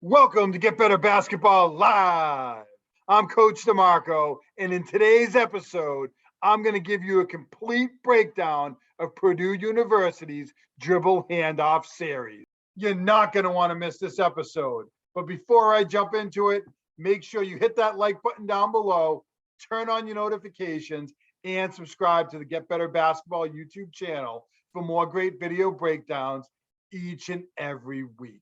Welcome to Get Better Basketball Live. I'm Coach DeMarco, and in today's episode, I'm going to give you a complete breakdown of Purdue University's Dribble Handoff series. You're not going to want to miss this episode. But before I jump into it, make sure you hit that like button down below, turn on your notifications, and subscribe to the Get Better Basketball YouTube channel for more great video breakdowns each and every week.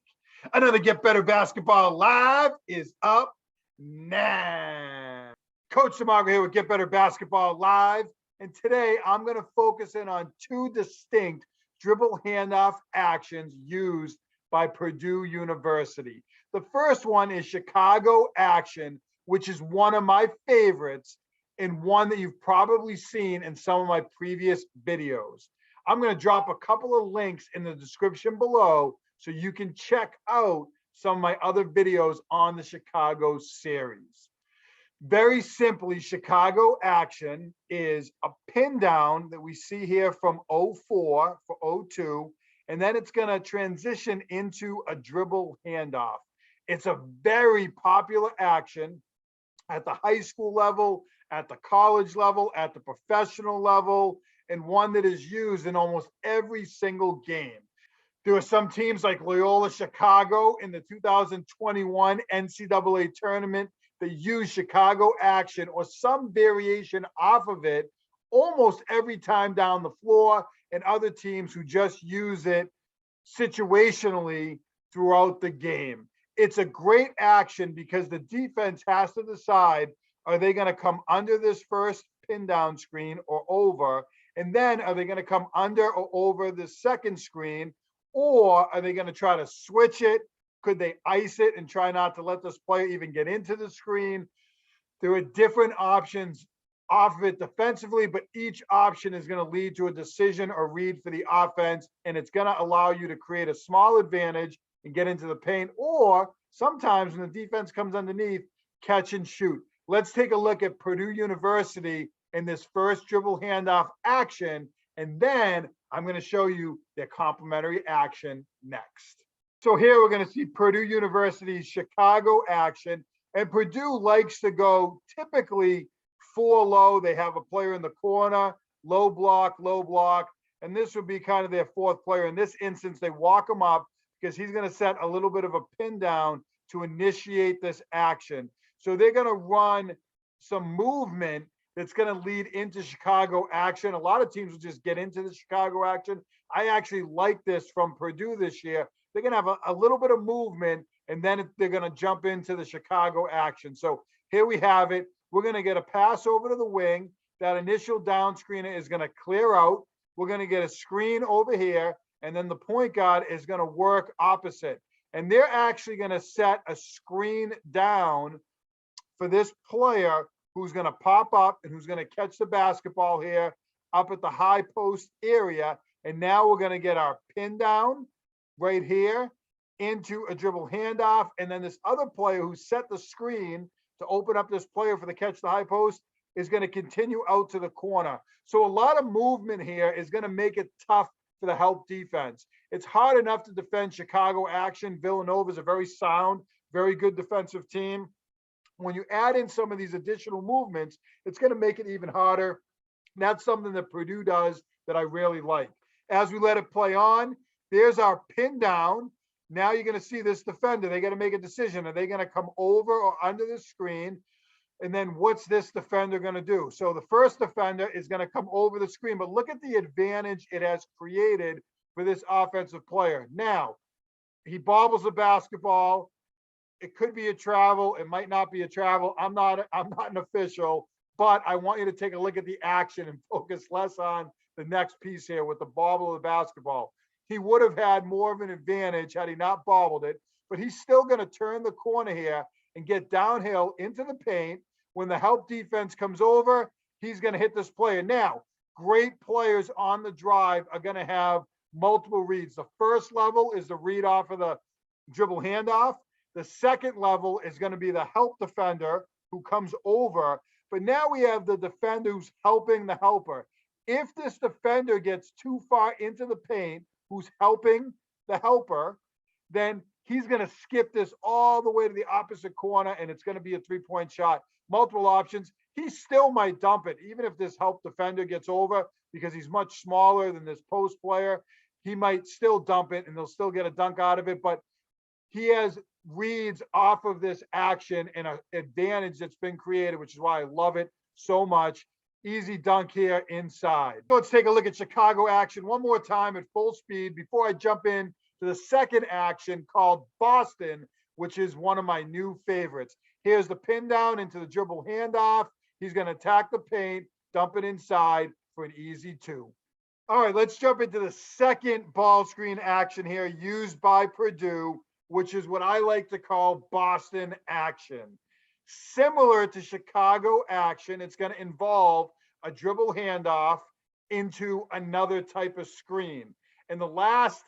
Another Get Better Basketball Live is up now. Coach DeMarco here with Get Better Basketball Live. And today I'm going to focus in on two distinct dribble handoff actions used by Purdue University. The first one is Chicago action, which is one of my favorites and one that you've probably seen in some of my previous videos. I'm going to drop a couple of links in the description below so you can check out some of my other videos on the Chicago series. Very simply, Chicago action is a pin down that we see here from 04 for 02, and then it's going to transition into a dribble handoff. It's a very popular action at the high school level, at the college level, at the professional level, and one that is used in almost every single game. There were some teams like Loyola Chicago in the 2021 NCAA tournament that used Chicago action or some variation off of it almost every time down the floor, and other teams who just use it situationally throughout the game. It's a great action because the defense has to decide, are they going to come under this first pin down screen or over? And then are they going to come under or over the second screen? Or are they going to try to switch it? Could they ice it and try not to let this player even get into the screen? There are different options off of it defensively, but each option is going to lead to a decision or read for the offense, and it's going to allow you to create a small advantage and get into the paint, or sometimes when the defense comes underneath, catch and shoot. Let's take a look at Purdue University in this first dribble handoff action, and then I'm going to show you their complementary action next. So here we're going to see Purdue University's Chicago action, and Purdue likes to go typically 4 low. They have a player in the corner, low block, and this would be kind of their fourth player. In this instance, they walk him up because he's going to set a little bit of a pin down to initiate this action. So they're going to run some movement that's going to lead into Chicago action. A lot of teams will just get into the Chicago action. I actually like this from Purdue this year. They're going to have a little bit of movement, and then they're going to jump into the Chicago action. So here we have it. We're going to get a pass over to the wing. That initial down screener is going to clear out. We're going to get a screen over here, and then the point guard is going to work opposite. And they're actually going to set a screen down for this player who's going to pop up and who's going to catch the basketball here up at the high post area. And now we're going to get our pin down right here into a dribble handoff. And then this other player who set the screen to open up this player for the catch the high post is going to continue out to the corner. So a lot of movement here is going to make it tough for the help defense. It's hard enough to defend Chicago action. Villanova is a very sound, very good defensive team. When you add in some of these additional movements, it's going to make it even harder. That's something that Purdue does that I really like. As we let it play on, there's our pin down. Now you're going to see this defender. They got to make a decision. Are they going to come over or under the screen? And then what's this defender going to do? So the first defender is going to come over the screen, but look at the advantage it has created for this offensive player. Now, he bobbles the basketball. It could be a travel. It might not be a travel. I'm not an official, but I want you to take a look at the action and focus less on the next piece here with the bobble of the basketball. He would have had more of an advantage had he not bobbled it, but he's still going to turn the corner here and get downhill into the paint. When the help defense comes over, he's going to hit this player. Now, great players on the drive are going to have multiple reads. The first level is the read off of the dribble handoff. The second level is going to be the help defender who comes over. But now we have the defender who's helping the helper. If this defender gets too far into the paint, who's helping the helper, then He's going to skip this all the way to the opposite corner, and it's going to be a three-point shot. Multiple options. He still might dump it, even if this help defender gets over, because he's much smaller than this post player. He might still dump it, and they'll still get a dunk out of it. But he has reads off of this action and an advantage that's been created, which is why I love it so much. Easy dunk here inside. Let's take a look at Chicago action one more time at full speed before I jump in to the second action called Boston, which is one of my new favorites. Here's the pin down into the dribble handoff. He's going to attack the paint, dump it inside for an easy two. All right, let's jump into the second ball screen action here used by Purdue, which is what I like to call Boston action. Similar to Chicago action, it's going to involve a dribble handoff into another type of screen. And the last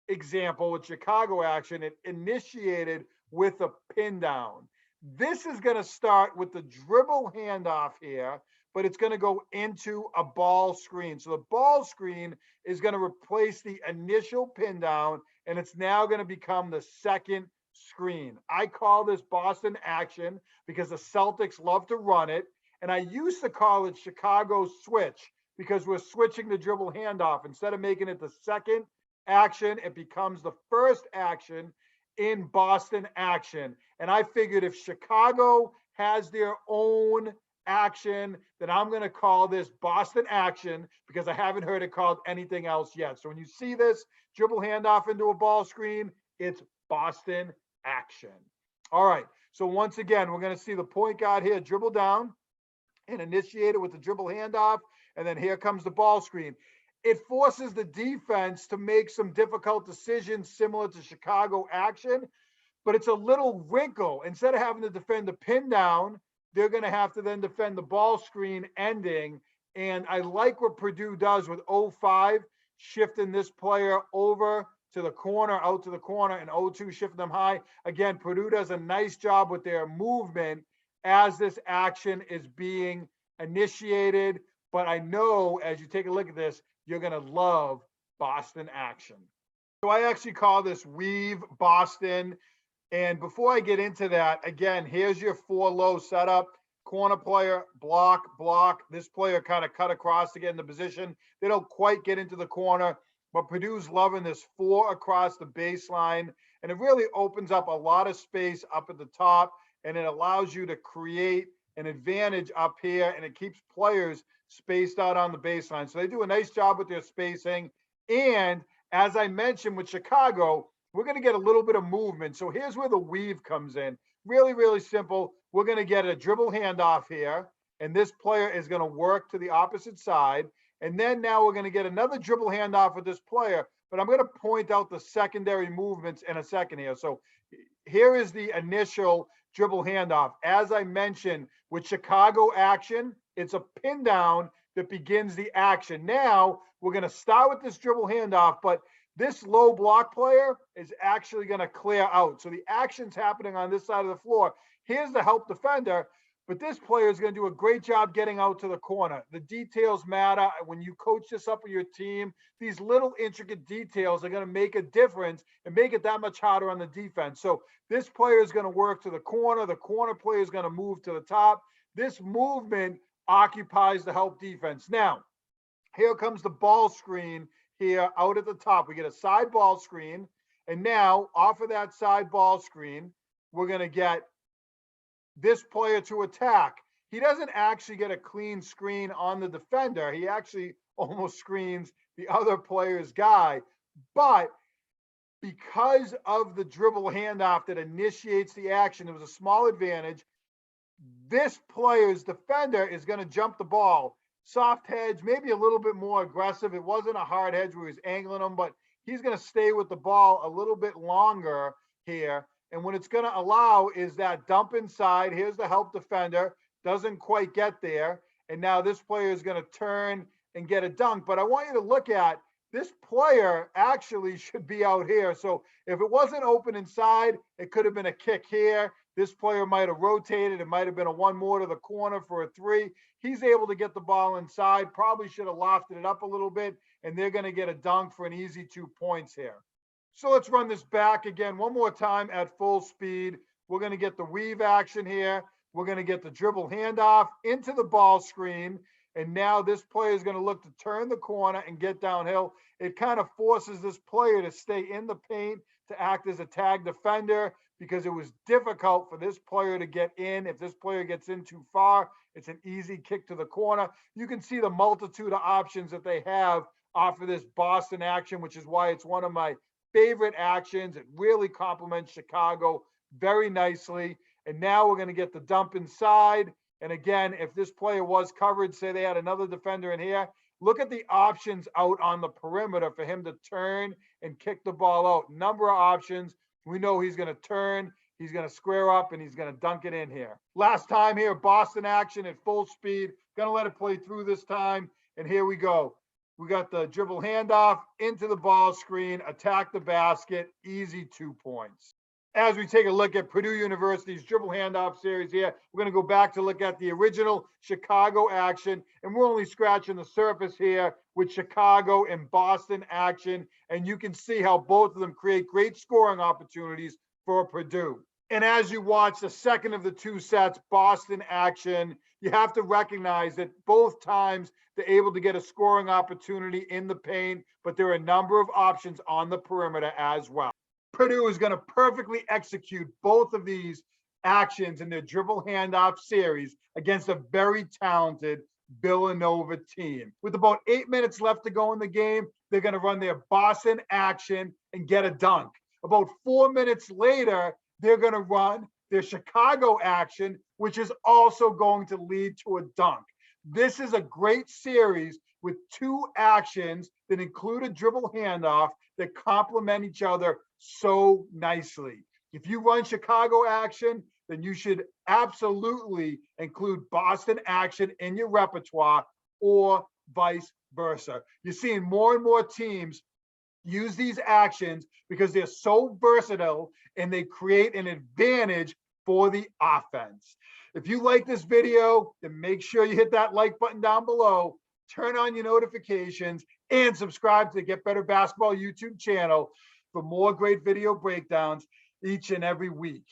example with Chicago action, it initiated with a pin down. This is going to start with the dribble handoff here, but it's going to go into a ball screen. So the ball screen is going to replace the initial pin down, and it's now going to become the second screen. I call this Boston action because the Celtics love to run it. And I used to call it Chicago switch because we're switching the dribble handoff. Instead of making it the second action, it becomes the first action in Boston action. And I figured if Chicago has their own action, then I'm going to call this Boston action because I haven't heard it called anything else yet. So when you see this dribble handoff into a ball screen, it's Boston action. All right. So once again, we're going to see the point guard here dribble down and initiate it with the dribble handoff. And then here comes the ball screen. It forces the defense to make some difficult decisions similar to Chicago action, but it's a little wrinkle. Instead of having to defend the pin down, they're going to have to then defend the ball screen ending. And I like what Purdue does with 0-5, shifting this player over to the corner, out to the corner, and 0-2 shifting them high. Again, Purdue does a nice job with their movement as this action is being initiated. But I know as you take a look at this, you're going to love Boston action. So I actually call this Weave Boston. And before I get into that, again, here's your 4-low setup. Corner player, block, block. This player kind of cut across to get into position. They don't quite get into the corner, but Purdue's loving this 4 across the baseline. And it really opens up a lot of space up at the top, and it allows you to create an advantage up here, and it keeps players spaced out on the baseline. So they do a nice job with their spacing. And as I mentioned with Chicago, we're going to get a little bit of movement. So here's where the weave comes in. Really, really simple. We're going to get a dribble handoff here, and this player is going to work to the opposite side. And then now we're going to get another dribble handoff with this player, but I'm going to point out the secondary movements in a second here. So here is the initial dribble handoff. As I mentioned, with Chicago action, it's a pin down that begins the action. Now we're going to start with this dribble handoff, but this low block player is actually going to clear out. So the action's happening on this side of the floor. Here's the help defender, but this player is going to do a great job getting out to the corner. The details matter. When you coach this up with your team, these little intricate details are going to make a difference and make it that much harder on the defense. So this player is going to work to the corner. The corner player is going to move to the top. This movement occupies the help defense. Now, here comes the ball screen here out at the top. We get a side ball screen. And now off of that side ball screen, we're going to get this player to attack. He doesn't actually get a clean screen on the defender. He actually almost screens the other player's guy. But because of the dribble handoff that initiates the action, it was a small advantage. This player's defender is going to jump the ball. Soft hedge, maybe a little bit more aggressive. It wasn't a hard hedge where he was angling him, but he's going to stay with the ball a little bit longer here. And what it's going to allow is that dump inside. Here's the help defender. Doesn't quite get there. And now this player is going to turn and get a dunk. But I want you to look at this player actually should be out here. So if it wasn't open inside, it could have been a kick here. This player might have rotated. It might have been a one more to the corner for a 3. He's able to get the ball inside. Probably should have lofted it up a little bit. And they're going to get a dunk for an easy 2 points here. So let's run this back again one more time at full speed. We're going to get the weave action here. We're going to get the dribble handoff into the ball screen. And now this player is going to look to turn the corner and get downhill. It kind of forces this player to stay in the paint to act as a tag defender because it was difficult for this player to get in. If this player gets in too far, it's an easy kick to the corner. You can see the multitude of options that they have off of this Boston action, which is why it's one of my favorite actions. It really complements Chicago very nicely. And now we're going to get the dump inside. And again, if this player was covered, say they had another defender in here, look at the options out on the perimeter for him to turn and kick the ball out. Number of options. We know he's going to turn, he's going to square up, and he's going to dunk it in here. Last time here, Boston action at full speed. Going to let it play through this time. And here we go. We got the dribble handoff into the ball screen, attack the basket, easy 2 points. As we take a look at Purdue University's dribble handoff series here, we're going to go back to look at the original Chicago action, and we're only scratching the surface here with Chicago and Boston action, and you can see how both of them create great scoring opportunities for Purdue. And as you watch the second of the two sets, Boston action, you have to recognize that both times they're able to get a scoring opportunity in the paint, but there are a number of options on the perimeter as well. Purdue is going to perfectly execute both of these actions in their dribble handoff series against a very talented Villanova team. With about 8 minutes left to go in the game, they're going to run their Boston action and get a dunk. About 4 minutes later, they're going to run their Chicago action, which is also going to lead to a dunk. This is a great series with two actions that include a dribble handoff that complement each other so nicely. If you run Chicago action, then you should absolutely include Boston action in your repertoire, or vice versa. You're seeing more and more teams use these actions because they're so versatile and they create an advantage for the offense. If you like this video, then make sure you hit that like button down below, turn on your notifications, and subscribe to the Get Better Basketball YouTube channel for more great video breakdowns each and every week.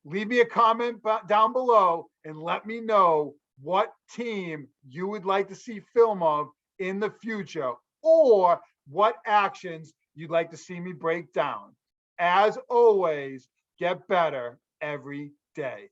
Leave me a comment down below and let me know what team you would like to see film of in the future, or what actions you'd like to see me break down. As always, get better every day.